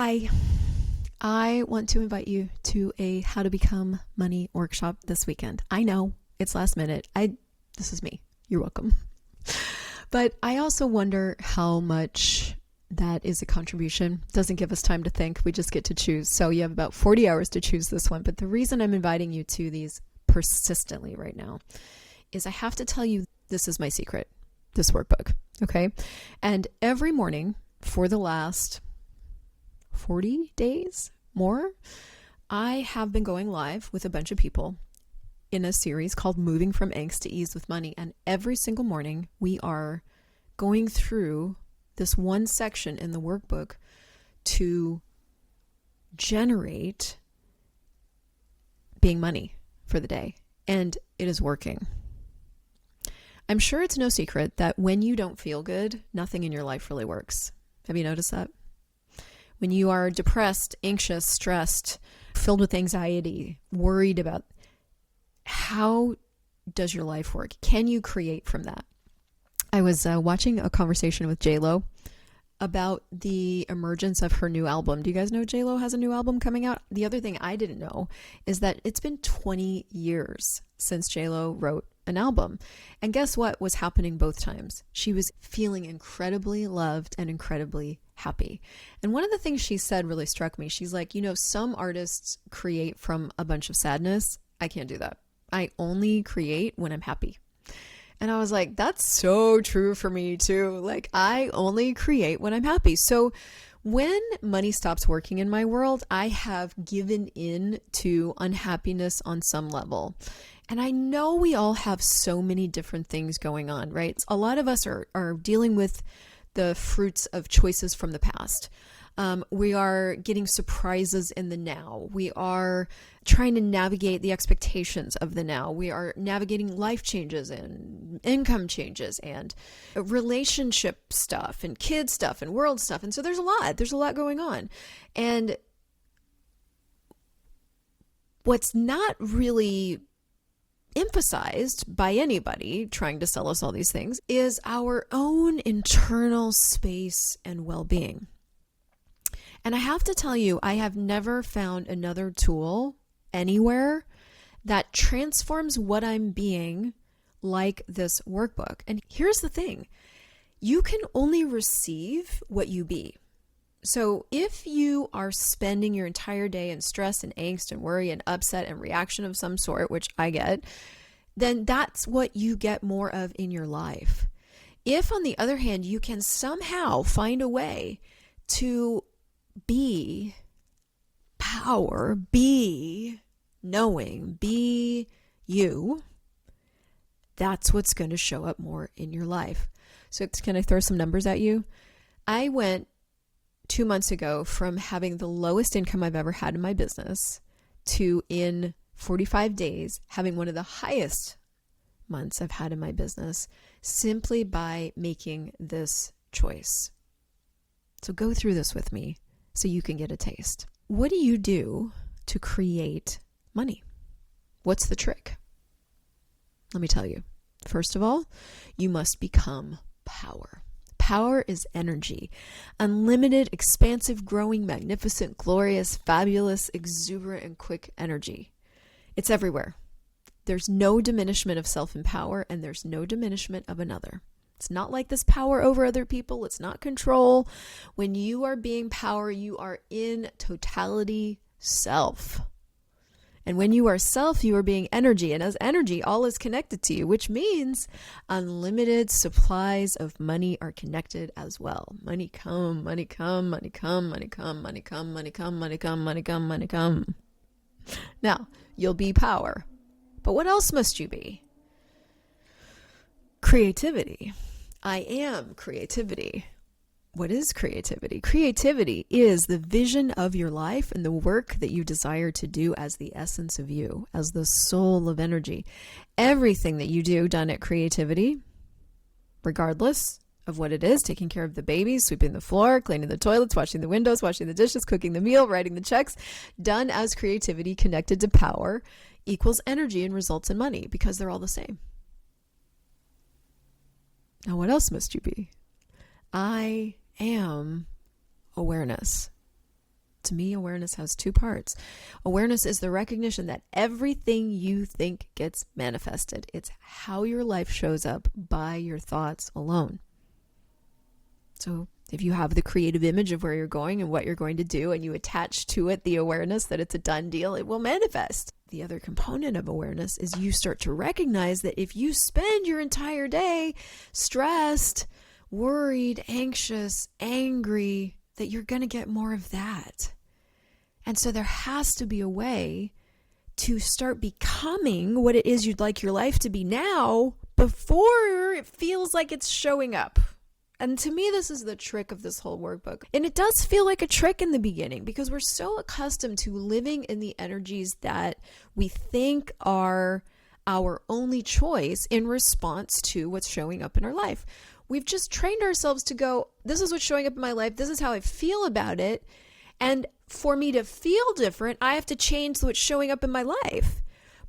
Hi, I want to invite you to a How to Become Money workshop this weekend. I know it's last minute. This is me. You're welcome. But I also wonder how much that is a contribution. Doesn't give us time to think. We just get to choose. So you have about 40 hours to choose this one. But the reason I'm inviting you to these persistently right now is I have to tell you this is my secret, this workbook. Okay. And every morning for the last 40 days more, I have been going live with a bunch of people in a series called Moving from Angst to Ease with Money. And every single morning we are going through this one section in the workbook to generate being money for the day. And it is working. I'm sure it's no secret that when you don't feel good, nothing in your life really works. Have you noticed that? When you are depressed, anxious, stressed, filled with anxiety, worried about how does your life work? Can you create from that? I was watching a conversation with J-Lo about the emergence of her new album. Do you guys know J-Lo has a new album coming out? The other thing I didn't know is that it's been 20 years since J-Lo wrote an album. And guess what was happening both times? She was feeling incredibly loved and incredibly happy. And one of the things she said really struck me. She's like, some artists create from a bunch of sadness. I can't do that. I only create when I'm happy. And I was like, that's so true for me too. Like, I only create when I'm happy. So when money stops working in my world, I have given in to unhappiness on some level. And I know we all have so many different things going on, right? A lot of us are dealing with the fruits of choices from the past. We are getting surprises in the now. We are trying to navigate the expectations of the now. We are navigating life changes and income changes and relationship stuff and kid stuff and world stuff. And so there's a lot going on. And what's not really emphasized by anybody trying to sell us all these things is our own internal space and well-being. And I have to tell you, I have never found another tool anywhere that transforms what I'm being like this workbook. And here's the thing, you can only receive what you be. So if you are spending your entire day in stress and angst and worry and upset and reaction of some sort, which I get, then that's what you get more of in your life. If, on the other hand, you can somehow find a way to be power, be knowing, be you, that's what's going to show up more in your life. So can I throw some numbers at you? I went 2 months ago from having the lowest income I've ever had in my business to, in 45 days, having one of the highest months I've had in my business simply by making this choice. So go through this with me so you can get a taste. What do you do to create money? What's the trick? Let me tell you. First of all, you must become power. Power is energy. Unlimited, expansive, growing, magnificent, glorious, fabulous, exuberant, and quick energy. It's everywhere. There's no diminishment of self and power, and there's no diminishment of another. It's not like this power over other people. It's not control. When you are being power, you are in totality self. And when you are self, you are being energy. And as energy, all is connected to you, which means unlimited supplies of money are connected as well. Money come, money come, money come, money come, money come, money come, money come, money come, money come. Now, you'll be power. But what else must you be? Creativity. I am creativity. What is creativity? Creativity is the vision of your life and the work that you desire to do as the essence of you, as the soul of energy. Everything that you do done at creativity, regardless of what it is, taking care of the babies, sweeping the floor, cleaning the toilets, washing the windows, washing the dishes, cooking the meal, writing the checks, done as creativity connected to power equals energy and results in money because they're all the same. Now, what else must you be? I am awareness. To me, awareness has two parts. Awareness is the recognition that everything you think gets manifested. It's how your life shows up by your thoughts alone. So if you have the creative image of where you're going and what you're going to do, and you attach to it the awareness that it's a done deal, it will manifest. The other component of awareness is you start to recognize that if you spend your entire day stressed, worried, anxious, angry, that you're going to get more of that. And so there has to be a way to start becoming what it is you'd like your life to be now before it feels like it's showing up. And to me, this is the trick of this whole workbook. And it does feel like a trick in the beginning because we're so accustomed to living in the energies that we think are our only choice in response to what's showing up in our life. We've just trained ourselves to go, this is what's showing up in my life. This is how I feel about it. And for me to feel different, I have to change what's showing up in my life.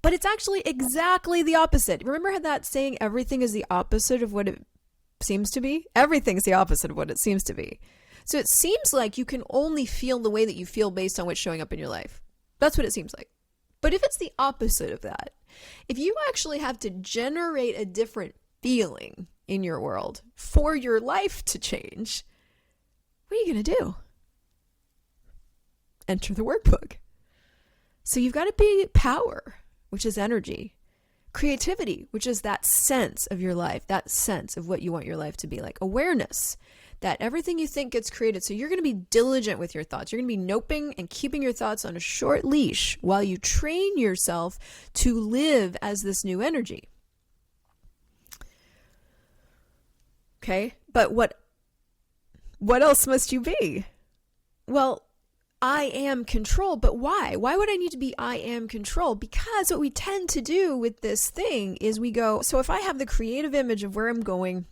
But it's actually exactly the opposite. Remember that saying, everything is the opposite of what it seems to be? Everything's the opposite of what it seems to be. So it seems like you can only feel the way that you feel based on what's showing up in your life. That's what it seems like. But if it's the opposite of that, if you actually have to generate a different feeling in your world for your life to change, what are you going to do? Enter the workbook. So you've got to be power, which is energy. Creativity, which is that sense of your life, that sense of what you want your life to be like. Awareness, that everything you think gets created. So you're going to be diligent with your thoughts. You're going to be noping and keeping your thoughts on a short leash while you train yourself to live as this new energy. Okay, but what else must you be? Well, I am control, but why? Why would I need to be I am control? Because what we tend to do with this thing is we go, so if I have the creative image of where I'm going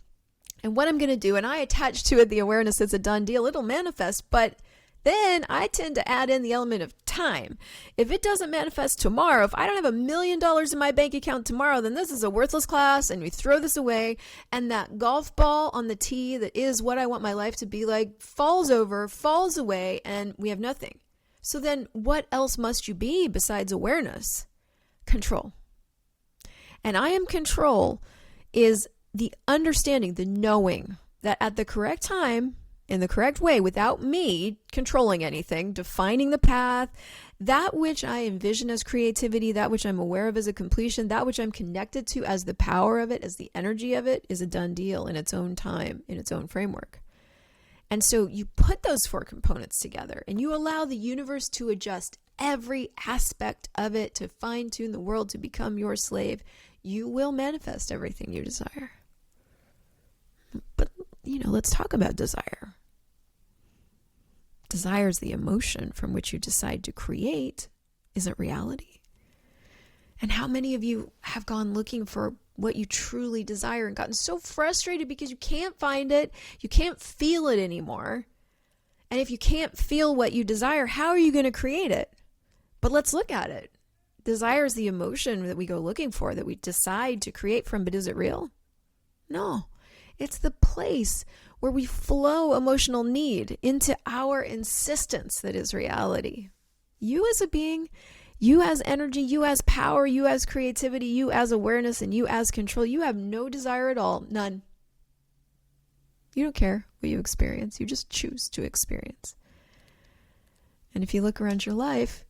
and what I'm going to do, and I attach to it the awareness it's a done deal, it'll manifest, but then I tend to add in the element of time. If it doesn't manifest tomorrow, if I don't have $1 million in my bank account tomorrow, then this is a worthless class and we throw this away. And that golf ball on the tee that is what I want my life to be like falls over, falls away, and we have nothing. So then what else must you be besides awareness? Control. And I am control is the understanding, the knowing that at the correct time, in the correct way, without me controlling anything, defining the path, that which I envision as creativity, that which I'm aware of as a completion, that which I'm connected to as the power of it, as the energy of it, is a done deal in its own time, in its own framework. And so you put those four components together and you allow the universe to adjust every aspect of it to fine-tune the world to become your slave. You will manifest everything you desire. But, let's talk about desire. Desire is the emotion from which you decide to create. Is it reality? And how many of you have gone looking for what you truly desire and gotten so frustrated because you can't find it, you can't feel it anymore. And if you can't feel what you desire, how are you going to create it? But let's look at it. Desire is the emotion that we go looking for, that we decide to create from, but is it real? No. It's the place where we flow emotional need into our insistence that is reality. You as a being, you as energy, you as power, you as creativity, you as awareness, and you as control, you have no desire at all. None. You don't care what you experience. You just choose to experience. And if you look around your life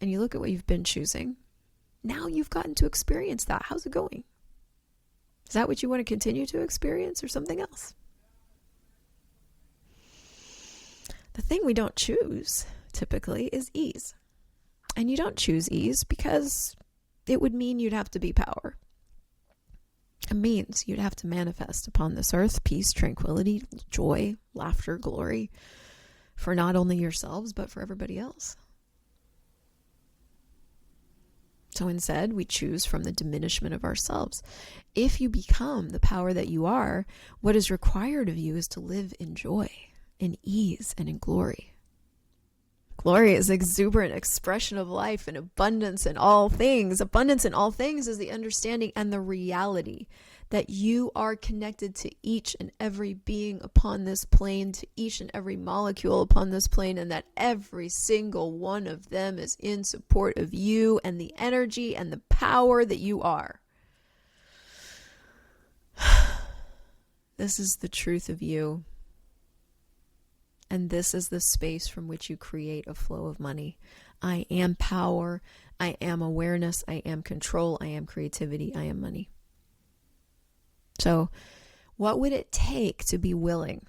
and you look at what you've been choosing, now you've gotten to experience that. How's it going? Is that what you want to continue to experience or something else? The thing we don't choose typically is ease. And you don't choose ease because it would mean you'd have to be power. It means you'd have to manifest upon this earth peace, tranquility, joy, laughter, glory for not only yourselves, but for everybody else. So instead, we choose from the diminishment of ourselves. If you become the power that you are, what is required of you is to live in joy, in ease, and in glory. Glory is exuberant expression of life and abundance in all things. Abundance in all things is the understanding and the reality that you are connected to each and every being upon this plane, to each and every molecule upon this plane, and that every single one of them is in support of you and the energy and the power that you are. This is the truth of you. And this is the space from which you create a flow of money. I am power. I am awareness. I am control. I am creativity. I am money. So what would it take to be willing?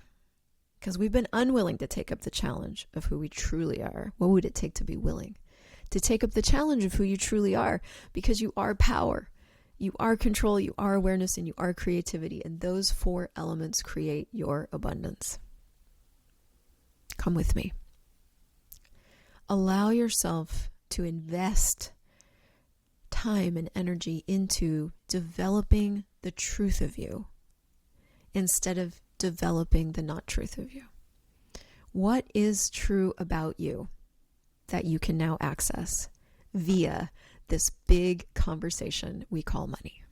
Because we've been unwilling to take up the challenge of who we truly are. What would it take to be willing to take up the challenge of who you truly are? Because you are power. You are control. You are awareness. And you are creativity. And those 4 elements create your abundance. Come with me. Allow yourself to invest time and energy into developing the truth of you instead of developing the not truth of you. What is true about you that you can now access via this big conversation we call money?